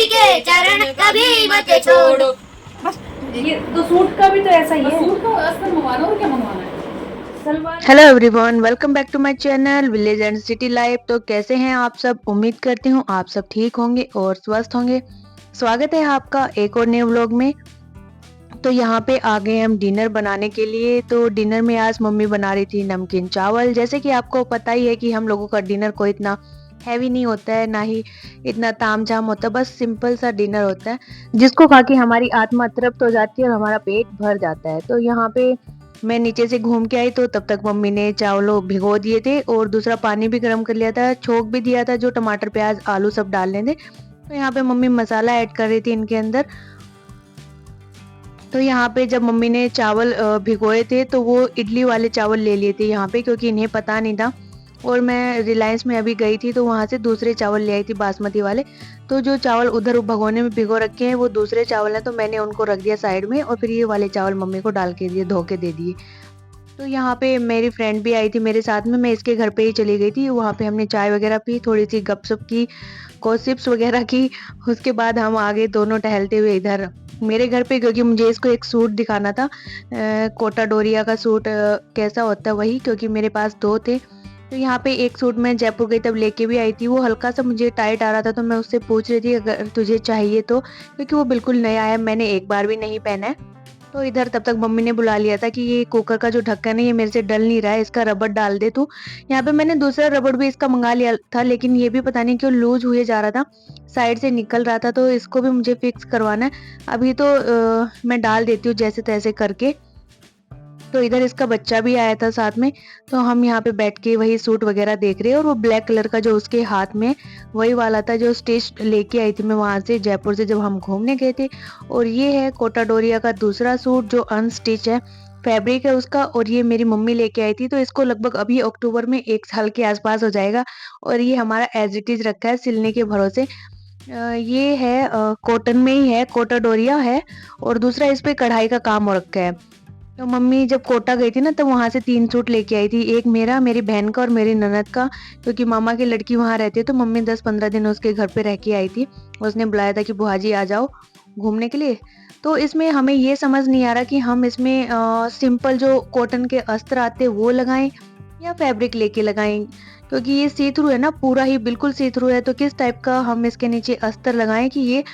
के चरण कभी मत छोड़ो। बस ये तो सूट का भी तो ऐसा ही है। सूट का अस्तर मंगवाना और क्या मंगवाना है? Salwar. Hello everyone, welcome back to my channel village and city life. तो कैसे हैं आप सब? उम्मीद करती हूँ आप सब ठीक होंगे और स्वस्थ होंगे। स्वागत है आपका एक और नए व्लॉग में। तो यहाँ पे आ गए हम डिनर बनाने के लिए। तो डिनर में आज मम्मी बना रही थी नमकीन चावल। जैसे कि आपको पता ही है कि हम लोगों का डिनर कोई इतना हैवी नहीं होता है, ना ही इतना तामझाम होता है, बस सिंपल सा डिनर होता है जिसको खा के हमारी आत्मा तृप्त हो जाती है और हमारा पेट भर जाता है। तो यहाँ पे मैं नीचे से घूम के आई तो तब तक मम्मी ने चावलों भिगो दिए थे और दूसरा पानी भी गर्म कर लिया था, छोंक भी दिया था जो टमाटर प्याज आलू सब डालने थे। तो यहाँ पे मम्मी मसाला ऐड कर रही थी इनके अंदर। तो यहाँ पे जब मम्मी ने चावल भिगोए थे तो वो इडली वाले चावल ले लिए थे यहाँ पे, क्योंकि इन्हें पता नहीं था। और मैं रिलायंस में अभी गई थी तो वहाँ से दूसरे चावल ले आई थी बासमती वाले। तो जो चावल उधर भगोने में भिगो रखे हैं वो दूसरे चावल हैं, तो मैंने उनको रख दिया साइड में और फिर ये वाले चावल मम्मी को डाल के दिए, धो के दे दिए। तो यहाँ पे मेरी फ्रेंड भी आई थी मेरे साथ में, मैं इसके घर पे ही चली गई थी। वहाँ पे हमने चाय वगैरह पी, थोड़ी सी गपशप की, गॉसिप्स वगैरह की। उसके बाद हम आ गए दोनों टहलते हुए इधर मेरे घर पे, क्योंकि मुझे इसको एक सूट दिखाना था, कोटा डोरिया का सूट कैसा होता है वही, क्योंकि मेरे पास दो थे। तो यहाँ पे एक सूट मैं जयपुर गई तब लेके भी आई थी, वो हल्का सा मुझे टाइट आ रहा था, तो मैं उससे पूछ रही थी अगर तुझे चाहिए तो, क्योंकि वो बिल्कुल नया है, मैंने एक बार भी नहीं पहना है। तो इधर तब तक मम्मी ने बुला लिया था कि ये कुकर का जो ढक्कन है ये मेरे से डल नहीं रहा है, इसका रबड़ डाल दे तू। यहाँ पे मैंने दूसरा रबड़ भी इसका मंगा लिया था, लेकिन ये भी पता नहीं क्यों लूज हुए जा रहा था, साइड से निकल रहा था। तो इसको भी मुझे फिक्स करवाना है। अभी तो मैं डाल देती हूँ जैसे तैसे करके। तो इधर इसका बच्चा भी आया था साथ में। तो हम यहाँ पे बैठ के वही सूट वगैरह देख रहे हैं, और वो ब्लैक कलर का जो उसके हाथ में वही वाला था जो स्टिच लेके आई थी मैं वहां से जयपुर से जब हम घूमने गए थे। और ये है कोटा डोरिया का दूसरा सूट जो अनस्टिच है, फैब्रिक है उसका, और ये मेरी मम्मी लेके आई थी। तो इसको लगभग अभी अक्टूबर में 1 साल के आसपास हो जाएगा, और ये हमारा एज इट इज रखा है सिलने के भरोसे। ये है कॉटन में ही है, कोटा डोरिया है, और दूसरा इस पे कढ़ाई का काम हो रखा है। तो मम्मी जब कोटा गई थी ना तो वहां से 3 सूट लेके आई थी, एक मेरा, मेरी बहन का और मेरी ननद का, क्योंकि मामा की लड़की वहां रहती है। तो मम्मी 10-15 दिन उसके घर पे रह के आई थी। उसने बुलाया था कि बुआ जी आ जाओ घूमने के लिए। तो इसमें हमें ये समझ नहीं आ रहा कि हम इसमें सिंपल जो कॉटन के अस्त्र आते हैं वो लगाएं या फैब्रिक लेके लगाएं, क्योंकि ये सी थ्रू है ना, पूरा ही बिल्कुल सी थ्रू है। तो किस टाइप का हम इसके नीचे अस्त्र लगाएं कि ये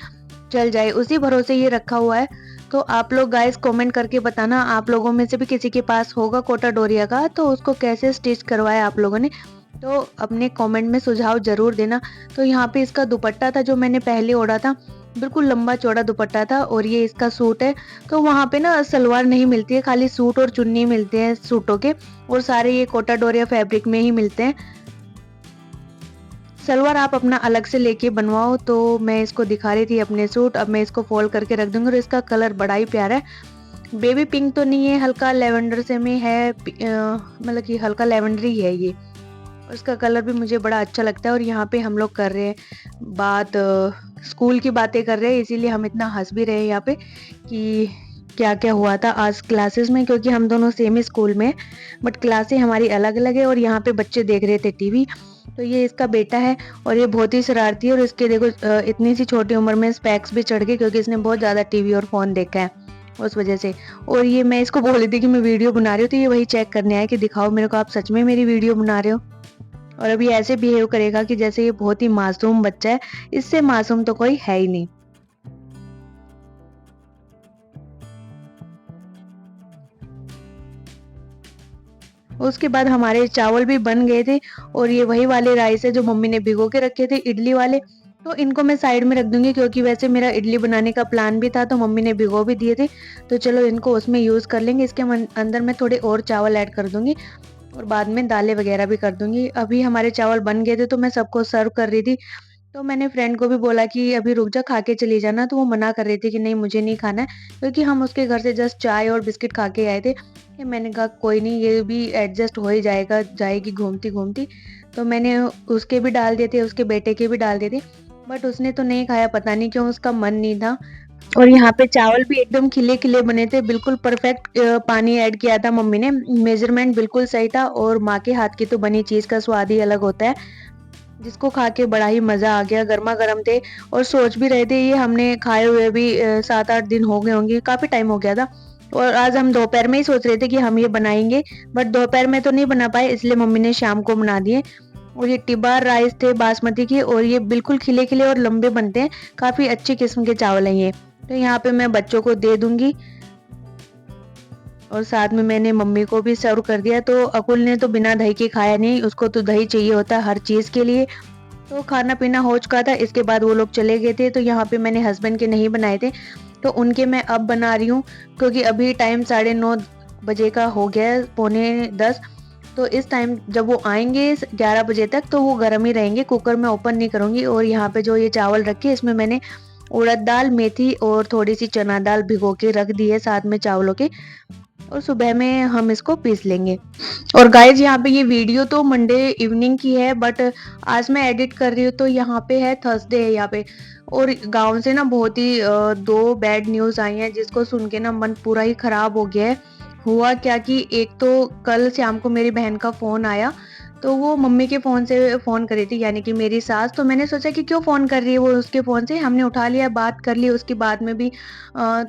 चल जाए, उसी भरोसे ये रखा हुआ है। तो आप लोग गाइस कमेंट करके बताना, आप लोगों में से भी किसी के पास होगा कोटा डोरिया का तो उसको कैसे स्टिच करवाया आप लोगों ने, तो अपने कमेंट में सुझाव जरूर देना। तो यहाँ पे इसका दुपट्टा था जो मैंने पहले ओढ़ा था, बिल्कुल लंबा चौड़ा दुपट्टा था, और ये इसका सूट है। तो वहाँ पे ना सलवार नहीं मिलती है, खाली सूट और चुन्नी मिलते हैं सूटों के, और सारे ये कोटा डोरिया फैब्रिक में ही मिलते हैं। सलवार आप अपना अलग से लेके बनवाओ। तो मैं इसको दिखा रही थी अपने सूट, अब मैं इसको फोल्ड करके रख दूंगी। और इसका कलर बड़ा ही प्यारा है, बेबी पिंक तो नहीं है, हल्का लेवेंडर से में है, मतलब कि हल्का लेवेंडर ही है ये। और इसका कलर भी मुझे बड़ा अच्छा लगता है। और यहाँ पे हम लोग कर रहे हैं बात, स्कूल की बातें कर रहे हैं, इसीलिए हम इतना हंस भी रहे हैं यहाँ पे कि क्या क्या हुआ था आज क्लासेस में, क्योंकि हम दोनों सेम ही स्कूल में, बट क्लासें हमारी अलग अलग है। और यहाँ पे बच्चे देख रहे थे टीवी। तो ये इसका बेटा है और ये बहुत ही शरारती है, और इसके देखो इतनी सी छोटी उम्र में स्पेक्स भी चढ़ गए, क्योंकि इसने बहुत ज़्यादा टीवी और फ़ोन देखा है उस वजह से। और ये मैं इसको बोल रही थी कि मैं वीडियो बना रही हूँ, तो ये वही चेक करने आया कि दिखाओ मेरे को आप सच में मेरी वीडियो बना रहे हो। और अभी ऐसे बिहेव करेगा कि जैसे ये बहुत ही मासूम बच्चा है, इससे मासूम तो कोई है ही नहीं। उसके बाद हमारे चावल भी बन गए थे, और ये वही वाले राइस है जो मम्मी ने भिगो के रखे थे, इडली वाले। तो इनको मैं साइड में रख दूंगी, क्योंकि वैसे मेरा इडली बनाने का प्लान भी था, तो मम्मी ने भिगो भी दिए थे। तो चलो इनको उसमें यूज कर लेंगे। इसके अंदर मैं थोड़े और चावल ऐड कर दूंगी, और बाद में दालें वगैरह भी कर दूंगी। अभी हमारे चावल बन गए थे तो मैं सबको सर्व कर रही थी। तो मैंने फ्रेंड को भी बोला कि अभी रुक जा, खा के चली जाना। तो वो मना कर रही थी कि नहीं मुझे नहीं खाना है, क्योंकि हम उसके घर से जस्ट चाय और बिस्किट खा के आए थे। कि मैंने कहा कोई नहीं, ये भी एडजस्ट हो ही जाएगा, जाएगी घूमती घूमती। तो मैंने उसके भी डाल दिए थे, उसके बेटे के भी डाल दिए थे, बट उसने तो नहीं खाया, पता नहीं क्यों, उसका मन नहीं था। और यहाँ पे चावल भी एकदम खिले खिले बने थे, बिल्कुल परफेक्ट पानी ऐड किया था मम्मी ने, मेजरमेंट बिल्कुल सही था। और माँ के हाथ की तो बनी चीज का स्वाद ही अलग होता है। जिसको खा के बड़ा ही मज़ा आ गया। गर्मा गर्म थे और सोच भी रहे थे, ये हमने खाए हुए भी 7-8 दिन हो गए होंगे, काफ़ी टाइम हो गया था। और आज हम दोपहर में ही सोच रहे थे कि हम ये बनाएंगे, बट दोपहर में तो नहीं बना पाए, इसलिए मम्मी ने शाम को बना दिए। और ये टिबार राइस थे बासमती के, और ये बिल्कुल खिले खिले और लंबे बनते हैं, काफ़ी अच्छी किस्म के चावल हैं ये। तो यहाँ पे मैं बच्चों को दे दूंगी और साथ में मैंने मम्मी को भी सर्व कर दिया। तो अकुल ने तो बिना दही के खाया नहीं, उसको तो दही चाहिए होता है हर चीज़ के लिए। तो खाना पीना हो चुका था, इसके बाद वो लोग चले गए थे। तो यहाँ पे मैंने हस्बैंड के नहीं बनाए थे, तो उनके मैं अब बना रही हूँ, क्योंकि अभी टाइम 9:30 बजे का हो गया है, 9:45। तो इस टाइम जब वो आएंगे 11 बजे तक, तो वो गर्म ही रहेंगे, कुकर में ओपन नहीं करूँगी। और यहाँ पे जो ये चावल रखे, इसमें मैंने उड़द दाल, मेथी और थोड़ी सी चना दाल भिगो के रख दी है साथ में चावलों के, और सुबह में हम इसको पीस लेंगे। और गाइज यहाँ पे ये वीडियो तो मंडे इवनिंग की है, बट आज मैं एडिट कर रही हूँ तो यहाँ पे है थर्सडे है यहाँ पे। और गांव से ना बहुत ही 2 बैड न्यूज़ आई हैं, जिसको सुन के ना मन पूरा ही खराब हो गया है। हुआ क्या कि एक तो कल शाम को मेरी बहन का फ़ोन आया, तो वो मम्मी के फ़ोन से फ़ोन करी थी, यानी कि मेरी सास। तो मैंने सोचा कि क्यों फ़ोन कर रही है वो उसके फ़ोन से, हमने उठा लिया, बात कर ली। उसकी बात में भी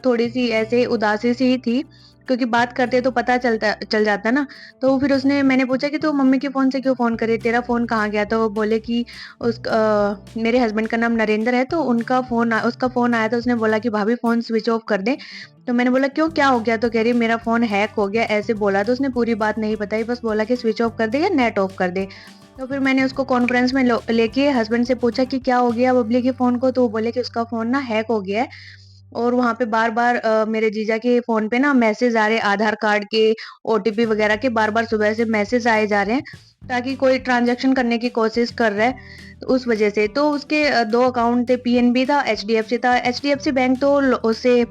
थोड़ी सी ऐसे उदासी सी ही थी, क्योंकि बात करते तो पता चल जाता ना। तो फिर उसने, मैंने पूछा कि तू मम्मी के फ़ोन से क्यों फ़ोन करे, तेरा फ़ोन कहाँ गया? तो वो बोले कि मेरे हस्बैंड का नाम नरेंद्र है, तो उसका फ़ोन आया था, उसने बोला कि भाभी फ़ोन स्विच ऑफ कर दे। तो मैंने बोला क्यों, क्या हो गया? तो कह रही मेरा फ़ोन हैक हो गया, ऐसे बोला। तो उसने पूरी बात नहीं बताई, बस बोला कि स्विच ऑफ कर दे या नेट ऑफ कर दे। तो फिर मैंने उसको कॉन्फ्रेंस में लेके हस्बैंड से पूछा कि क्या हो गया बबली के फ़ोन को? तो वो बोले कि उसका फ़ोन ना हैक हो गया है, और वहाँ पे बार-बार मेरे जीजा के फ़ोन पे ना मैसेज आ रहे हैं, आधार कार्ड के, ओटीपी वगैरह के बार-बार सुबह से मैसेज आए जा रहे हैं, ताकि कोई ट्रांज़ैक्शन करने की कोशिश कर रहा है, तो उस वजह से। तो उसके 2 अकाउंट थे, पीएनबी था, एचडीएफसी था। एचडीएफसी बैंक तो उसे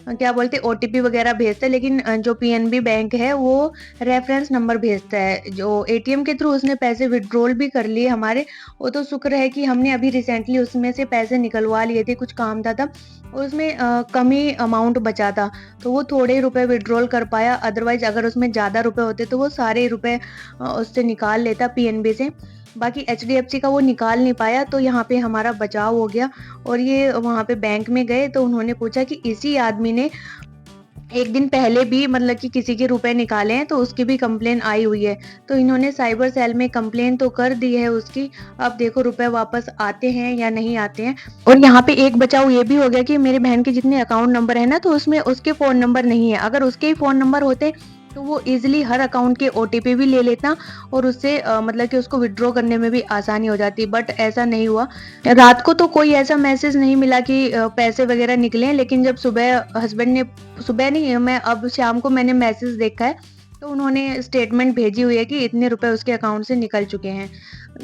क्या बोलते हैं, ओटीपी वगैरह भेजता है, लेकिन जो पीएनबी बैंक है वो रेफरेंस नंबर भेजता है। जो एटीएम के थ्रू उसने पैसे विड्रॉल भी कर लिए हमारे, वो तो शुक्र है कि हमने अभी रिसेंटली उसमें से पैसे निकलवा लिए थे, कुछ काम था तब, और उसमें कम ही अमाउंट बचा था, तो वो थोड़े रुपए विड्रॉल कर पाया। अदरवाइज अगर उसमें ज़्यादा रुपए होते तो वो सारे रुपए उससे निकाल लेता पीएनबी से। बाकी एचडीएफसी का वो निकाल नहीं पाया, तो यहाँ पे हमारा बचाव हो गया। और ये वहाँ पे बैंक में गए तो उन्होंने पूछा कि इसी आदमी ने एक दिन पहले भी मतलब कि किसी के रुपए निकाले हैं, तो उसकी भी कंप्लेन आई हुई है। तो इन्होंने साइबर सेल में कंप्लेन तो कर दी है उसकी, अब देखो रुपए वापस आते हैं या नहीं आते हैं। और यहाँ पे एक बचाव ये भी हो गया कि मेरी बहन के जितने अकाउंट नंबर है ना, तो उसमें उसके फ़ोन नंबर नहीं है। अगर उसके ही फ़ोन नंबर होते तो वो इजीली हर अकाउंट के ओटीपी भी ले लेता, और उससे मतलब कि उसको विड्रॉ करने में भी आसानी हो जाती, बट ऐसा नहीं हुआ। रात को तो कोई ऐसा मैसेज नहीं मिला कि पैसे वगैरह निकले हैं, लेकिन जब सुबह हस्बैंड ने, सुबह नहीं, मैं अब शाम को मैंने मैसेज देखा है, तो उन्होंने स्टेटमेंट भेजी हुई है कि इतने रुपए उसके अकाउंट से निकल चुके हैं।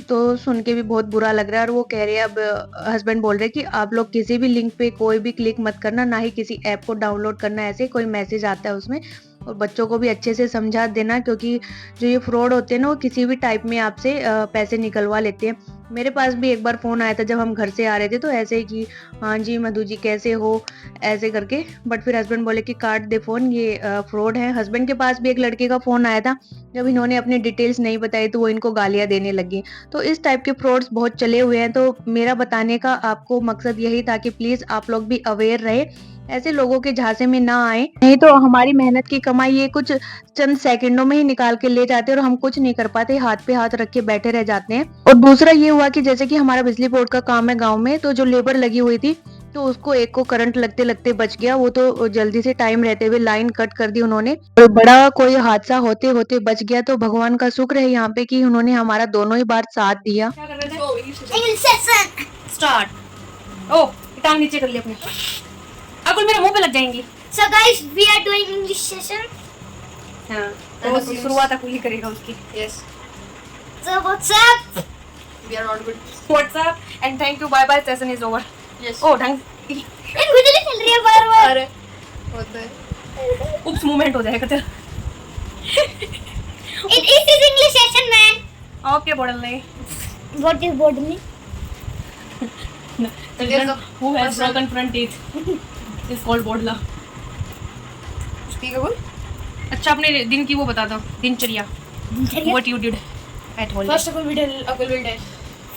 तो सुन के भी बहुत बुरा लग रहा है। और वो कह रहे हैं, अब हस्बैंड बोल रहे हैं कि आप लोग किसी भी लिंक पे कोई भी क्लिक मत करना, ना ही किसी ऐप को डाउनलोड करना, ऐसे कोई मैसेज आता है उसमें। और बच्चों को भी अच्छे से समझा देना, क्योंकि जो ये फ्रॉड होते हैं ना, वो किसी भी टाइप में आपसे पैसे निकलवा लेते हैं। मेरे पास भी एक बार फ़ोन आया था जब हम घर से आ रहे थे, तो ऐसे ही कि हाँ जी मधु जी कैसे हो, ऐसे करके। बट फिर हस्बैंड बोले कि काट दे फ़ोन, ये फ्रॉड है। हस्बैंड के पास भी एक लड़के का फ़ोन आया था, जब इन्होंने अपनी डिटेल्स नहीं बताई तो वो इनको गालियाँ देने लगी। तो इस टाइप के फ्रॉड्स बहुत चले हुए हैं। तो मेरा बताने का आपको मकसद यही था कि प्लीज़ आप लोग भी अवेयर रहे, ऐसे लोगों के झांसे में ना आए, नहीं तो हमारी मेहनत की कमाई ये कुछ चंद सेकंडों में ही निकाल के ले जाते हैं, और हम कुछ नहीं कर पाते, हाथ पे हाथ रख के बैठे रह जाते हैं। और दूसरा ये हुआ कि जैसे कि हमारा बिजली बोर्ड का काम है गांव में, तो जो लेबर लगी हुई थी, तो उसको एक को करंट लगते लगते बच गया, वो तो जल्दी से टाइम रहते हुए लाइन कट कर दी उन्होंने, और बड़ा कोई हादसा होते होते बच गया। तो भगवान का शुक्र है यहाँ पे कि उन्होंने हमारा दोनों ही बार साथ दिया। क्या कर रहे थे? English session start. ओ टांग नीचे कर ली अपनी, अकुल मेरे मुंह पे लग जाएंगी। So guys, we are doing English session. हाँ, तो शुरुआत अकुल ही करेगा उसकी। Yes, So what's up? we are not good. WhatsApp and thank you, bye bye, session is over. Yes. ओ ढंग इन बिजली चल रही है बार-बार। अरे होता है। उप्स मूवमेंट हो जाएगा तेरा। It is English session, man. Okay बोल नहीं। What is boarding? Who has broken front teeth is called Bodla. Speak about. अच्छा अपने दिन की वो बता दो, दिनचर्या। What you did at home? First of all, Akul will tell.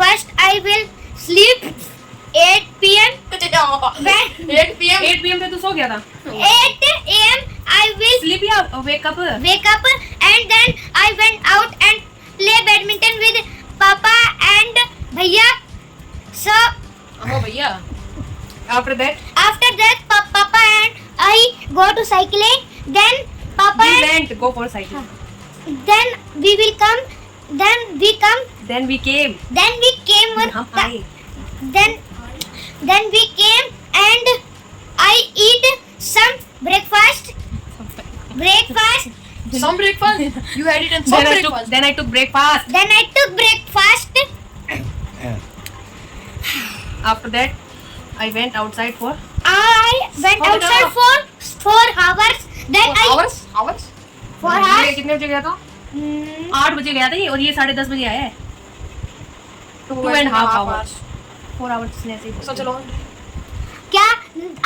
first I will sleep 8 p.m. 8 p.m. 8 PM पे तू सो गया था 8 a.m. I will स्लीप या wake up wake up and then I went out and play badminton with Papa and Bhaiya. So Oh भैया. After that after that, Papa and I go to cycling. Then Papa we and went go for cycle then we will come. Then we come. Then we came Then we came. हम आए Then we came and I eat some breakfast. Some breakfast. You had eaten some breakfast. then I took breakfast Then I took breakfast. after that I went outside for I went Oh, outside no. for 4 hours. Then I Hours? 4 ये hours. कितने बजे गया था Hmm, 8 बजे गया था ये और ये 10:30 बजे आया है 2.5 hours 4 hours ने ऐसे ही Such a long. क्या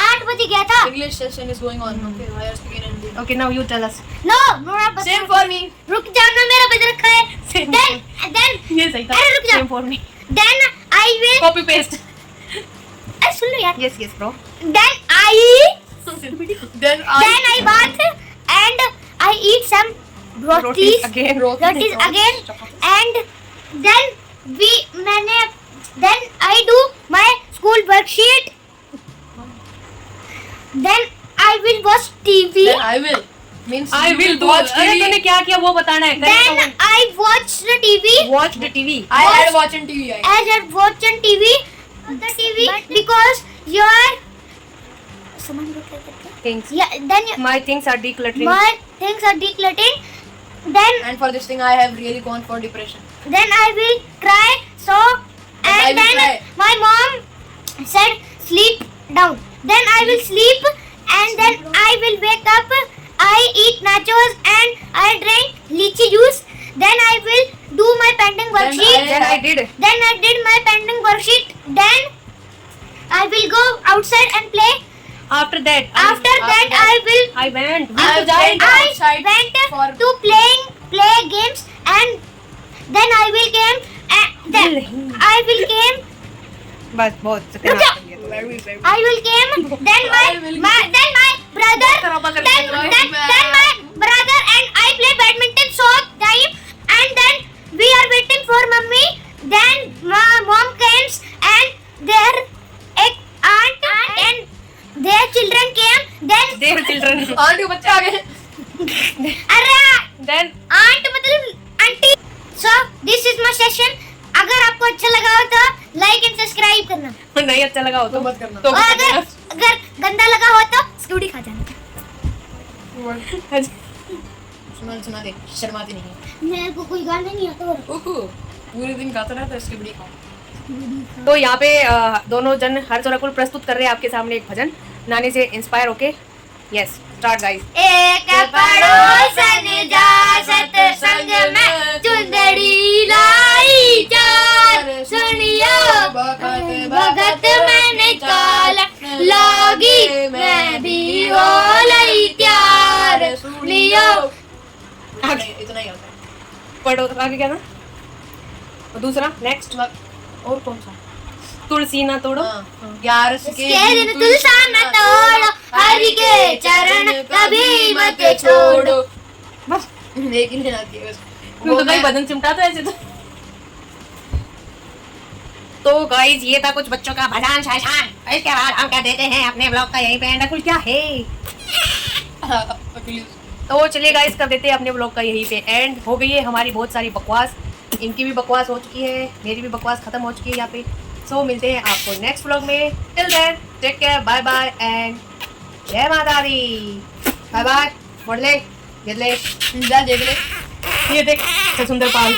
8 बजे गया था? English session is going on. Okay, I are speaking in Hindi. okay now you tell us No, मेरा बस Same for me. रुक जाओ ना मेरा बज रखा है. Same Then ये सही था अरे रुक जा. same for me then I will. copy paste अरे सुन लो यार. yes bro Then I Then I bath and I eat some rotis again rotis again and then I do my school worksheet. Then I will watch TV. Then I will. Means I you will do watch अरे TV. तूने क्या किया वो बताना है Then I watch the TV. watch the TV I had watching TV. As I watch on TV, because your things then my things are decluttering my things are decluttering. Then And for this thing, I have really gone for depression. I will cry. So I and will then cry. my mom said sleep down. Then I will sleep and then I will wake up. I eat nachos and I drink lychee juice. Then I will do my pending worksheet. then I did Then I did my pending worksheet. Then I will go outside and play. after that After that, I went I went outside went for- to play games and then I will came and then I will came. बस बहुत रुक जा. I will came. Then I will- my brother. खराबा कर Then my brother and I play badminton so time and then we are waiting for mummy. Then my mom comes and their aunt and their children came. Then their children aunty के बच्चे आ गए. अरे then aunt मतलब aunty. So this is my session. अगर आपको अच्छा लगा हो तो लाइक एंड सब्सक्राइब करना नहीं अच्छा लगा हो तो मत करना. तो और अगर गंदा लगा हो तो स्कूटी खा जाना. सुना दे. शर्माती नहीं. मेरे को कोई गाना नहीं आता. पूरे दिन गाता रहता है. इसकी बड़ी खाओ. तो यहाँ पे दोनों जन हर चौराकुल प्रस्तुत कर रहे हैं आपके सामने एक भजन नानी से इंस्पायर होके यस स्टार्ट गाइस एक पड़ोसन जा सत्संग में चुंदड़ी लाई चार सुनियो भगत मैंने काला लागी मैं भी हो लई त्यार सुनियो. इतना ही होता है. पढ़ो आगे क्या था और दूसरा नेक्स्ट और कौन सा? तुलसी ना तोड़ो यार के दिन तुलसा न तोड़ो हरि के चरण कभी मत छोड़ो. बस एक ही आती है. तू तो कहीं बदन चिमटा तो ऐसे तो गाइस ये था कुछ बच्चों का भजन शायशान इसके बाद हम क्या देते हैं अपने ब्लॉग का यहीं पे एंड कुल क्या है तो चलिए गाइस कर देते हैं अपने ब्लॉग का यहीं पे एंड हो गई है हमारी बहुत सारी बकवास इनकी भी बकवास हो चुकी है मेरी भी बकवास खत्म हो चुकी है यहाँ पे सो मिलते हैं आपको नेक्स्ट ब्लॉग में till then take care bye bye and जय माता दी बाय बाय मोड़ ले देख ले जा देख ले. ये देख सुंदर पाल